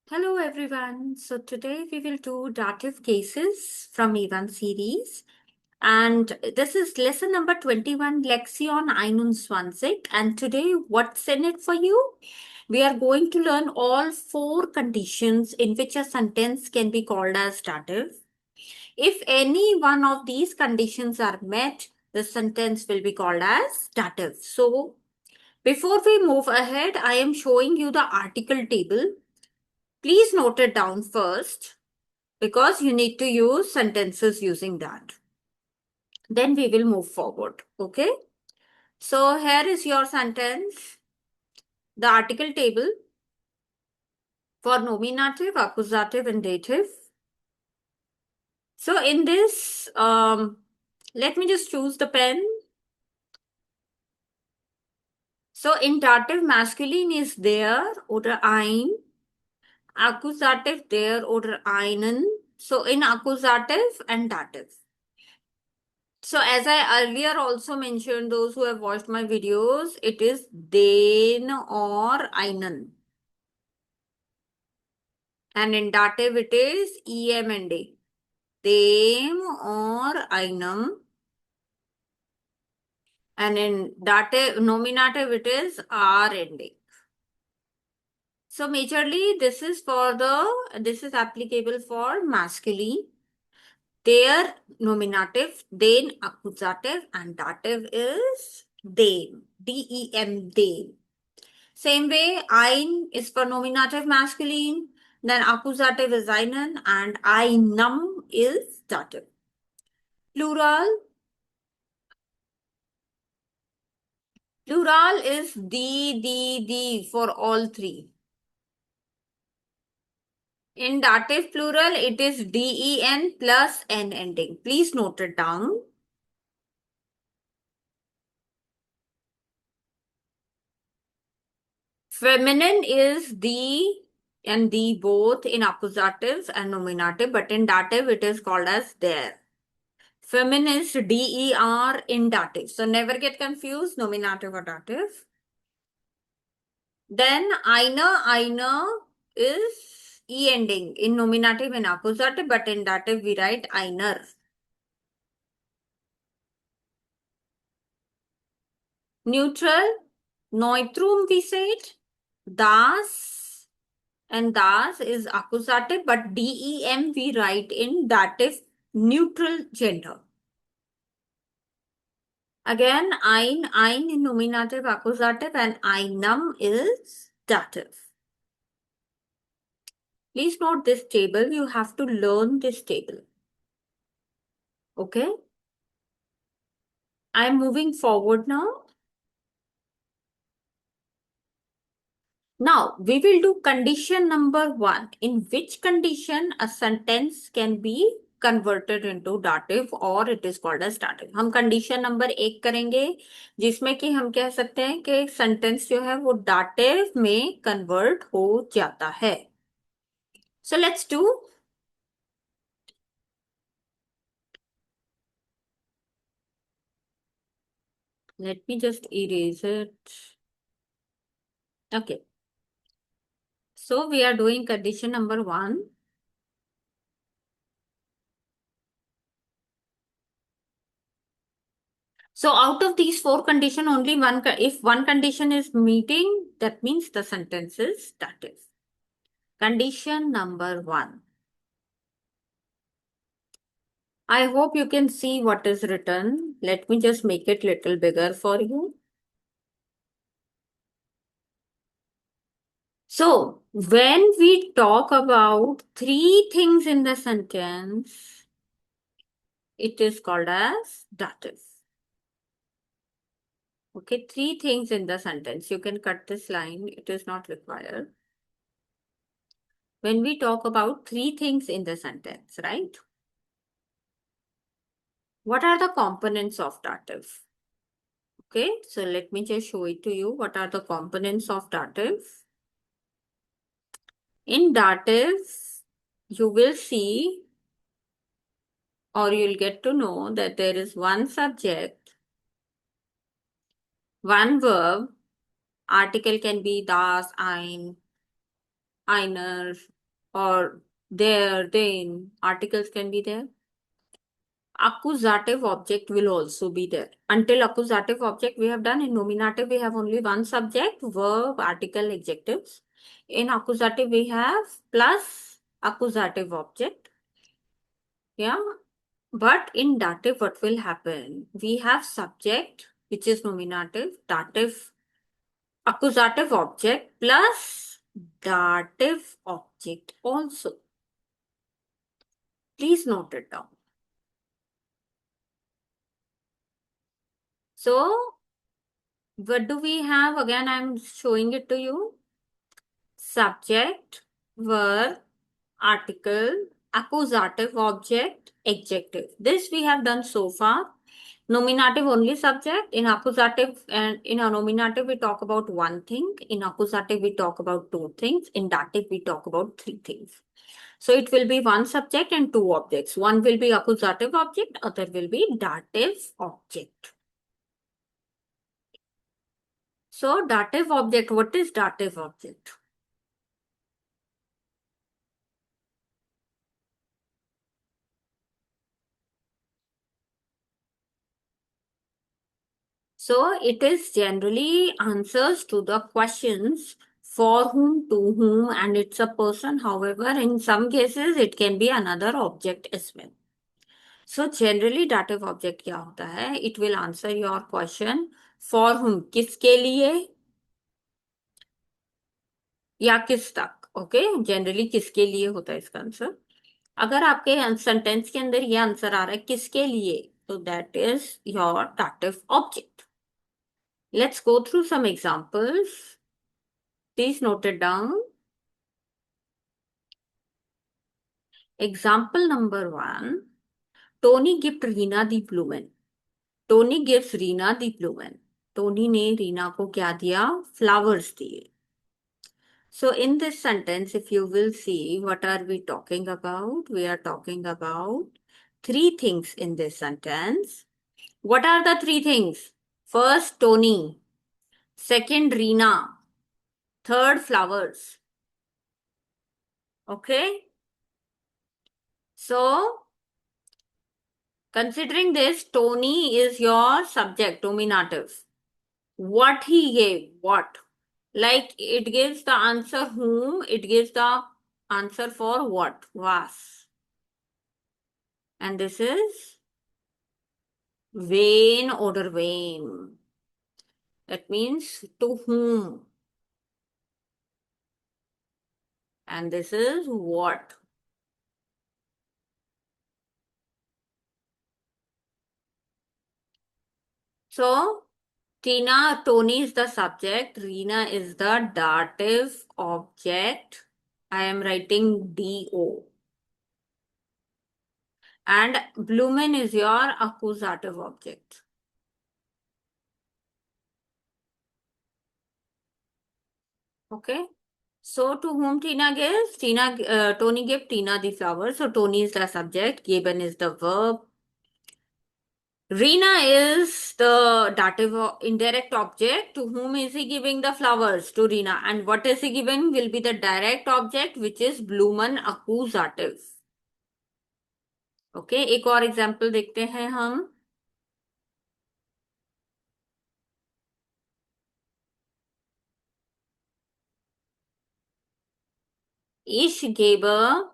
Hello everyone. So today we will do dative cases from E1 series. And this is lesson number 21, Lexion 21. And today, what's in it for you? We are going to learn all four conditions in which a sentence can be called as dative. If any one of these conditions are met, the sentence will be called as dative. So before we move ahead, I am showing you the article table. Please note it down first because you need to use sentences using that. Then we will move forward. Okay. So here is your sentence, the article table for nominative, accusative, and dative. So in this, let me just choose the pen. So in dative, masculine is there oder ein. Accusative there oder einen. So in accusative and dative. So as I earlier also mentioned, those who have watched my videos, it is den or einen. And in dative it is em and a. Dem or einem. And in dative, nominative it is r and a. So majorly this is applicable for masculine. Their nominative, then accusative, and dative is dem. D-E-M, dem. Same way, ein is for nominative masculine, then accusative is einen, and einem is dative. Plural is the for all three. In dative plural, it is den plus n ending. Please note it down. Feminine is the and the both in accusative and nominative, but in dative it is called as their. Feminine is der in dative. So never get confused, nominative or dative. Then einer is e ending in nominative and accusative, but in dative we write einer. Neutral, neutrum we said, das and das is accusative, but dem we write in dative neutral gender. Again, ein in nominative, accusative, and einem is dative. Please note this table. You have to learn this table. Okay? I am moving forward now. Now, we will do condition number 1. In which condition a sentence can be converted into dative or it is called as dative. हम condition number 1 करेंगे जिसमें कि हम कह सकते हैं कि sentence जो है वो dative में convert हो जाता है. So let's do. Let me just erase it. Okay. So we are doing condition number 1. So out of these 4 conditions, only one, if one condition is meeting, that means the sentence is dative. Condition number 1. I hope you can see what is written. Let me just make it little bigger for you. So when we talk about 3 things in the sentence, it is called as dative. Okay, 3 things in the sentence. You can cut this line. It is not required. When we talk about 3 things in the sentence, right? What are the components of dative? Okay, so let me just show it to you. What are the components of dative? In dative, you will see or you'll get to know that there is one subject, one verb. Article can be das, ein, einer, or then articles can be there. Accusative object will also be there. Until accusative object we have done, in nominative we have only one subject, verb, article, adjectives. In accusative we have plus accusative object. Yeah. But in dative, what will happen? We have subject, which is nominative, dative, accusative object plus dative object also. Please note it down. So, what do we have? Again, I'm showing it to you. Subject, verb, article, accusative object, adjective. This we have done so far. Nominative only subject. In accusative and in a nominative, we talk about one thing. In accusative, we talk about two things. In dative, we talk about three things. So it will be one subject and two objects. One will be accusative object, other will be dative object. So dative object, what is dative object? So it is generally answers to the questions for whom, to whom, and it's a person. However, in some cases, it can be another object as well. So generally dative object क्या होता है? It will answer your question for whom, किसके लिए या किस तक. Okay, generally किसके लिए होता है इसका आंसर. अगर आपके सेंटेंस के अंदर ये आंसर आ रहा है किसके लिए, तो that is your dative object. Let's go through some examples. Please note it down. Example number 1. Tony gift Reena the blumen. Tony gives Reena the blumen. Tony ने रीना को क्या दिया? फ्लावर्स दिए. So in this sentence, if you will see, what are we talking about? We are talking about three things in this sentence. What are the three things? First, Tony. Second, Reena. Third, flowers. Okay. So, considering this, Tony is your subject, nominative. What he gave, what? Like it gives the answer whom, it gives the answer for what? Was. And this is vain order vain. That means to whom. And this is what. So, Tony is the subject, Reena is the dative object. I am writing DO. And Blumen is your accusative object. Okay. So to whom Tina gives? Tony gave Tina the flower. So Tony is the subject. Given is the verb. Reena is the dative indirect object. To whom is he giving the flowers? To Reena. And what is he giving will be the direct object, which is Blumen accusative. Okay एक और example देखते हैं हम. Ich gebe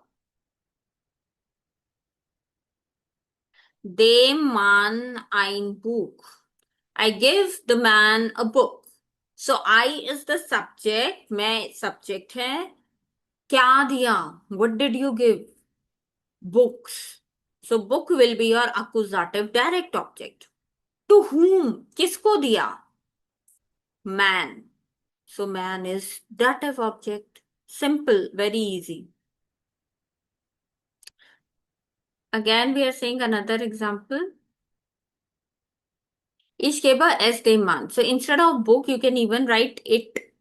dem Mann ein Buch. I give the man a book. So I is the subject. मैं subject है. क्या दिया? What did you give? Books. So book will be your accusative direct object. To whom? किसको दिया? Man. So man is dative object. Simple, very easy. Again, we are saying another example. Ich gebe es dem Mann. So instead of book, you can even write it.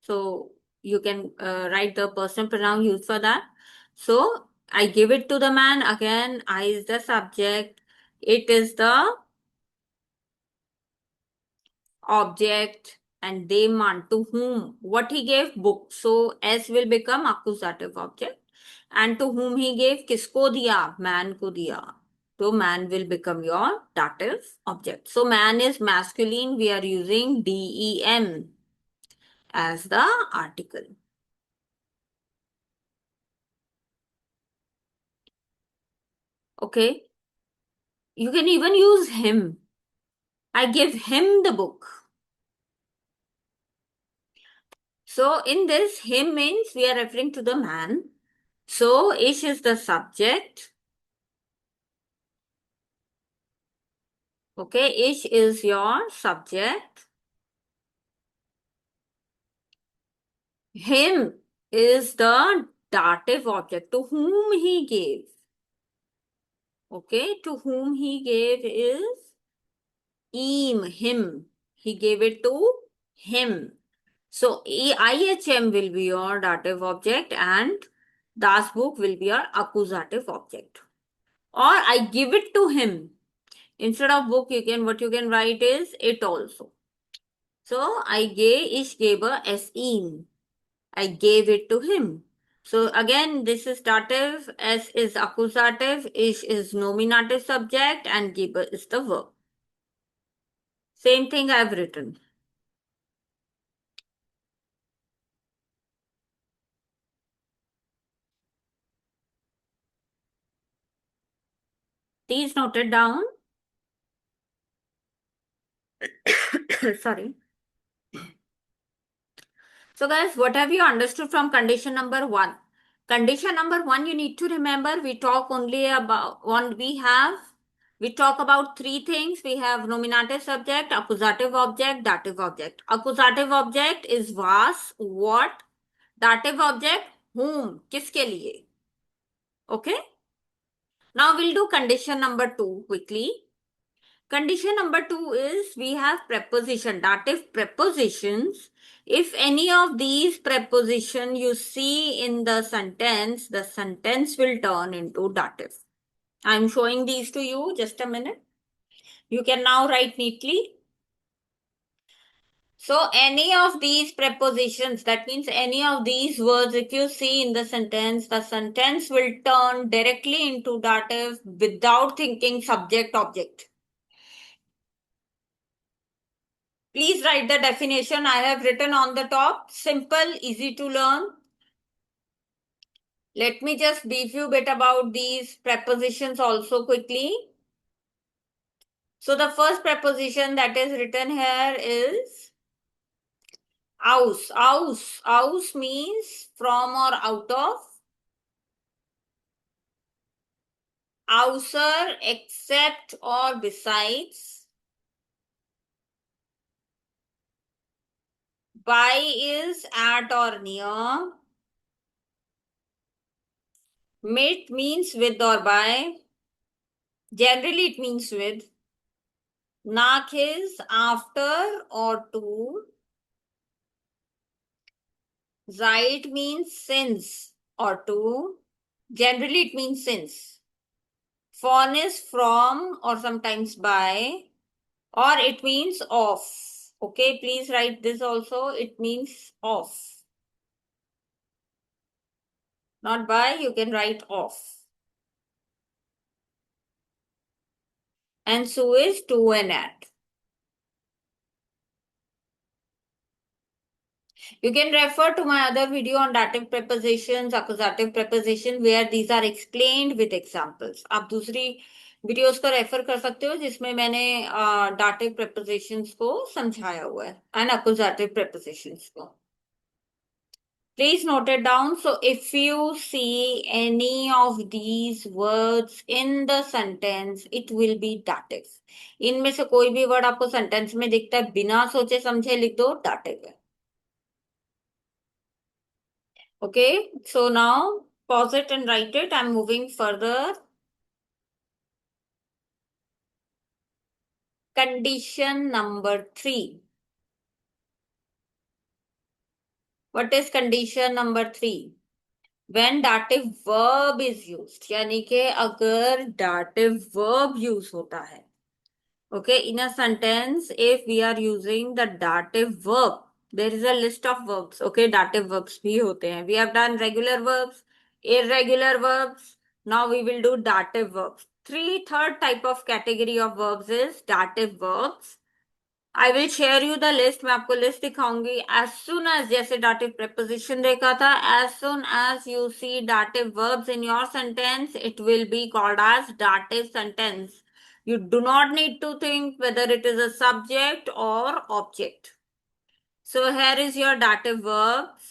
So you can write the personal pronoun used for that. So I give it to the man. Again, I is the subject. It is the object. and demand to whom, what he gave, book, so s will become accusative object, and to whom he gave, किसको दिया, man को दिया, so man will become your dative object. So man is masculine, we are using dem as the article. Okay, you can even use him. I give him the book. So in this, him means we are referring to the man. So ish is the subject. Okay, ish is your subject. Him is the dative object to whom he gave. Okay, to whom he gave is him. He gave it to him. So IHM will be your dative object and das book will be your accusative object. Or I give it to him. Instead of book, what you can write is it also. So I gave ish gave as in. I gave it to him. So again, this is dative, s is accusative, ish is nominative subject, and giver is the verb. Same thing I have written. Please note it down. Sorry. So guys, what have you understood from condition number 1? Condition number 1, you need to remember, we talk only about one, we talk about three things. We have nominative subject, accusative object, dative object. Accusative object is was, what, dative object, whom, किसके लिए. Okay? Now we'll do condition number 2 quickly. Condition number 2 is we have preposition, dative prepositions. If any of these preposition you see in the sentence will turn into dative. I'm showing these to you, just a minute. You can now write neatly. So any of these prepositions, that means any of these words, if you see in the sentence will turn directly into dative without thinking subject object. Please write the definition I have written on the top. Simple, easy to learn. Let me just brief you a bit about these prepositions also quickly. So the first preposition that is written here is aus. Aus. Aus means from or out of. Außer, except or besides. By is at or near. Mit means with or by. Generally it means with. Nach is after or to. Seit means since or to. Generally it means since. Von is from or sometimes by, or it means of. Okay, please write this also. It means of. Not by, you can write of. And so is to and at. You can refer to my other video on dative prepositions, accusative preposition, where these are explained with examples. आप दूसरी videos को refer कर सकते हो जिसमें मैंने dative prepositions को समझाया हुआ है and accusative prepositions को. Please note it down. So if you see any of these words in the sentence, it will be dative. इनमें से कोई भी वर्ड आपको सेंटेंस में दिखता है, बिना सोचे समझे लिख दो, dative है. Okay, so now pause it and write it. I'm moving further. Condition number 3. What is condition number 3? When dative verb is used, यानी कि अगर dative verb use होता है, Okay, in a sentence, if we are using the dative verb, there is a list of verbs. Okay, dative verbs भी होते हैं. We have done regular verbs, irregular verbs. Now we will do dative verbs. Third type of category of verbs is dative verbs. I will share you the list. मैं आपको list दिखाऊंगी. As soon as, जैसे dative preposition देखा था, as soon as you see dative verbs in your sentence, it will be called as dative sentence. You do not need to think whether it is a subject or object. So here is your dative verbs,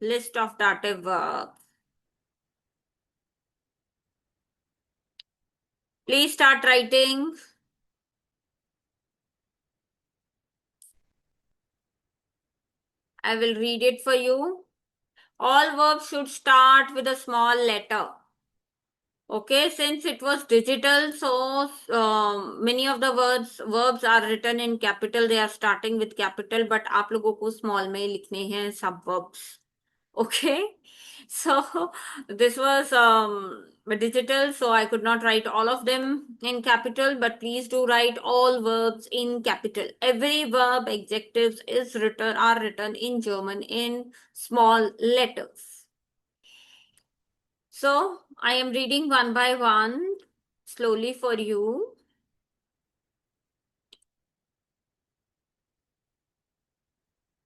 list of dative verbs. Please start writing. I will read it for you. All verbs should start with a small letter. Okay, since it was digital, so many of the verbs are written in capital. They are starting with capital, but आप लोगों को small में लिखने हैं सब verbs. Okay, so this was digital, so I could not write all of them in capital, but please do write all verbs in capital. Every verb adjectives are written in German in small letters. So I am reading one by one slowly for you.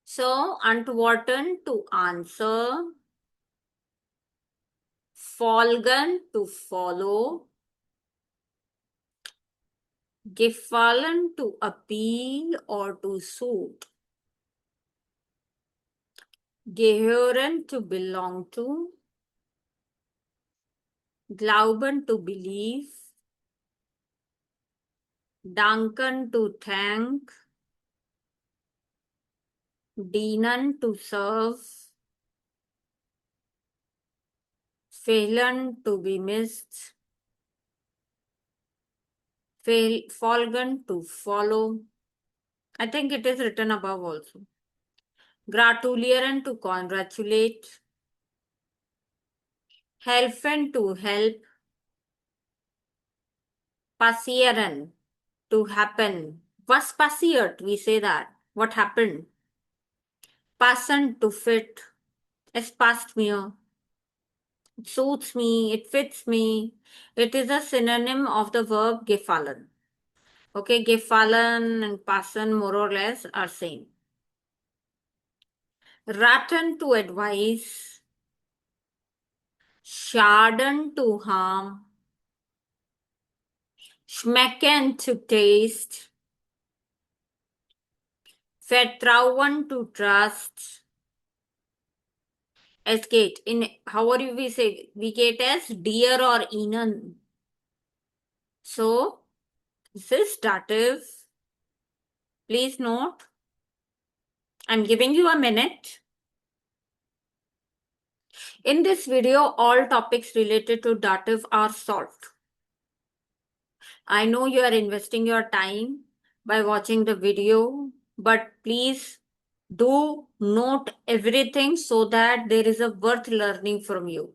So antworten to answer, folgen to follow, gefallen to appeal or to suit, gehören to belong to, glauben to believe, danken to thank, dienen to serve, fehlen to be missed, folgen to follow. I think it is written above also. Gratulieren to congratulate, helfen to help, passieren to happen. Was passiert? We say that. What happened? Passen to fit. Es passt mir. It suits me. It fits me. It is a synonym of the verb gefallen. Okay, gefallen and passen more or less are same. Raten to advise. Schaden to harm. Schmecken to taste. Vertrauen to trust. Es geht. In how are you we say? We get as dear or ihnen. So this is dative. Please note. I'm giving you a minute. In this video, all topics related to dative are solved. I know you are investing your time by watching the video, but please do note everything so that there is a worth learning from you.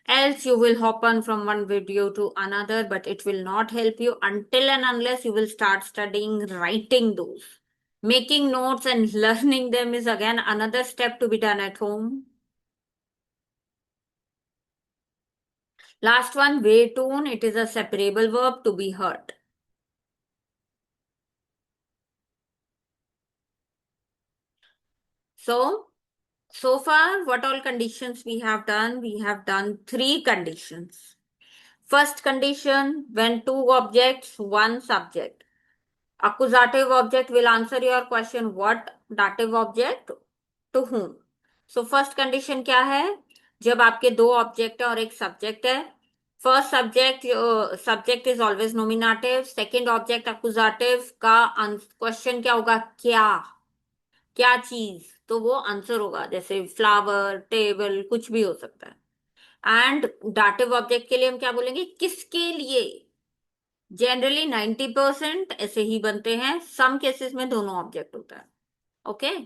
Else you will hop on from one video to another, but it will not help you until and unless you will start studying writing those. Making notes and learning them is again another step to be done at home. Last one, wehtun. It is a separable verb to be hurt. So far, what all conditions we have done? We have done 3 conditions. First condition, when 2 objects, 1 subject. Accusative object will answer your question, what? Dative object, to whom? So first condition क्या है? जब आपके 2 object है और एक subject है. First subject is always nominative. Second object accusative का question क्या होगा? क्या चीज, तो वो आंसर होगा. जैसे फ्लावर, टेबल, कुछ भी हो सकता है. एंड डाटिव ऑब्जेक्ट के लिए हम क्या बोलेंगे? किसके लिए? जनरली 90% ऐसे ही बनते हैं. सम केसेस में दोनों ऑब्जेक्ट होता है. ओके,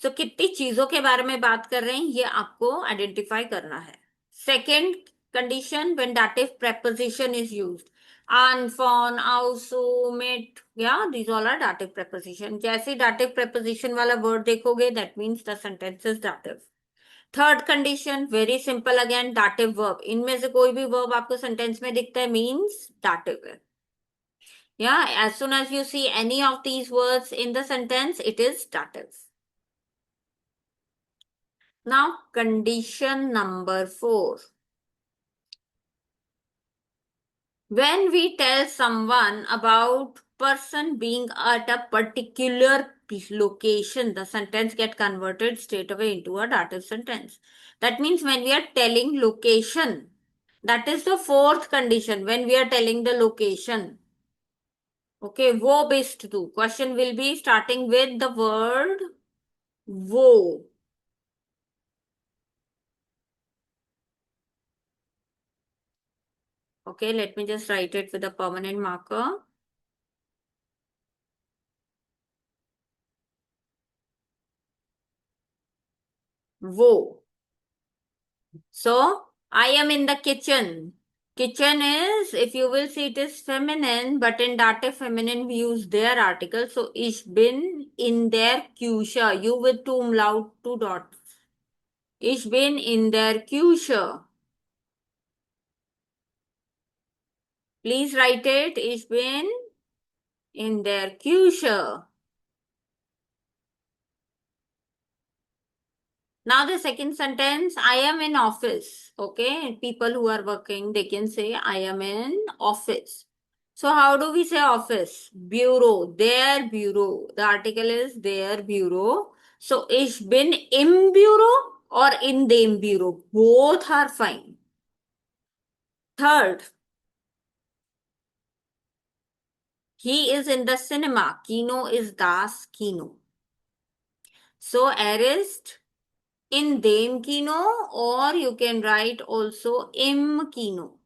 सो कितनी चीजों के बारे में बात कर रहे हैं ये आपको आइडेंटिफाई करना है. Second condition, when dative preposition is used. अनफॉन, आउसू, मिट, या these all are dative preposition. जैसे dative preposition वाला word देखोगे, that means the sentence is dative. Third condition very simple, again dative verb. इनमें से कोई भी verb आपको सेंटेंस में दिखता है मीन्स dative है. Yeah, as soon as you see any of these words in the sentence, it is dative. Now, condition number 4. When we tell someone about person being at a particular location, the sentence get converted straight away into a dative sentence. That means when we are telling location, that is the fourth condition. When we are telling the location, okay, wo based to. Question will be starting with the word wo. Okay, let me just write it with a permanent marker. Wo. So, I am in the kitchen. Kitchen is, if you will see, it is feminine, but in dative feminine we use their article. So, ich bin in der Küche. You with two umlaut, two dots. Ich bin in der Küche. Please write it. Ich bin in der Küche. Now the second sentence, I am in office. Okay, people who are working, they can say I am in office. So how do we say office? Bureau, their bureau. The article is their bureau. So ich bin im bureau or in dem bureau. Both are fine. Third, he is in the cinema. Kino is das Kino. So er ist in dem Kino, or you can write also im Kino.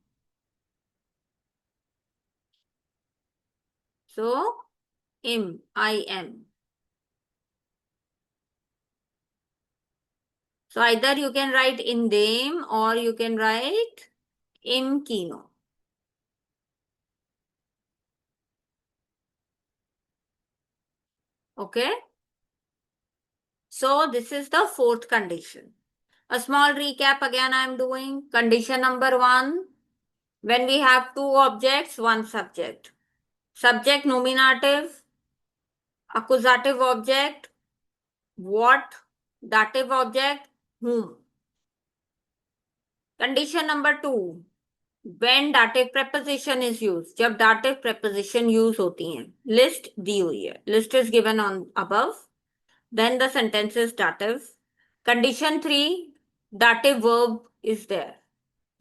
So im, I am. So either you can write in them or you can write im Kino. Okay. So this is the fourth condition. A small recap again I am doing. Condition number 1. When we have two objects, one subject. Subject nominative, accusative object, what, dative object, whom. Condition number 2. When dative preposition is used, जब dative preposition use होती हैं, list दी हुई है, list is given on above, then the sentence is dative. Condition 3, dative verb is there.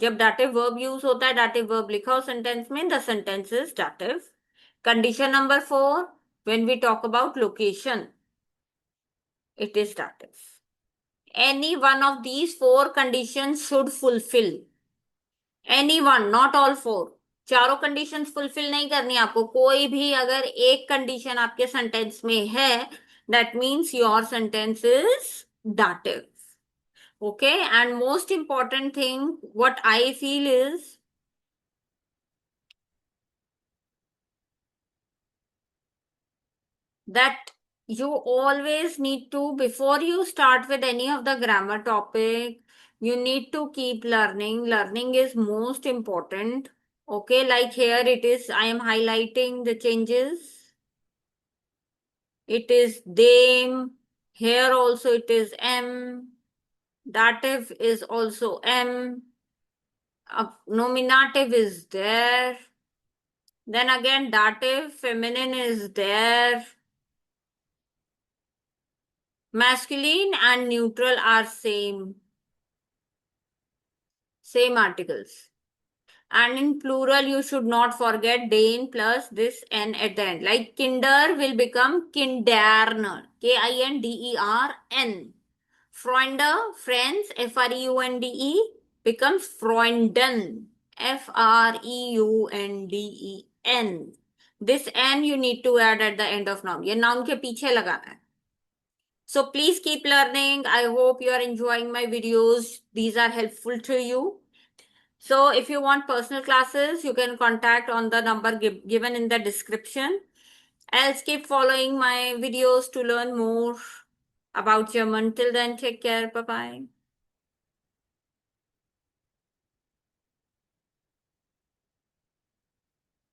जब dative verb use होता है, dative verb लिखा हो sentence में, the sentence is dative. Condition number 4, when we talk about location, it is dative. Any one of these 4 conditions should fulfill. Any one, not all four. चारों conditions fulfil नहीं करनी आपको. कोई भी अगर एक कंडीशन आपके सेंटेंस में है, that means your sentence is dative. Okay, and most important thing what I feel is that you always need to, before you start with any of the grammar topic, you need to keep learning. Learning is most important. Okay, like here it is, I am highlighting the changes. It is them. Here also it is M. Dative is also M. Nominative is there. Then again, dative, feminine is there. Masculine and neutral are same. Same articles. And in plural, you should not forget den plus this n at the end. Like kinder will become kinderner. Kindern. Freunde, friends, Freunde, becomes Freunden. Freuden. This n you need to add at the end of noun. ये noun के पीछे लगाना है. So please keep learning. I hope you are enjoying my videos. These are helpful to you. So if you want personal classes, you can contact on the number given in the description. Else keep following my videos to learn more about German. Till then, take care. Bye bye.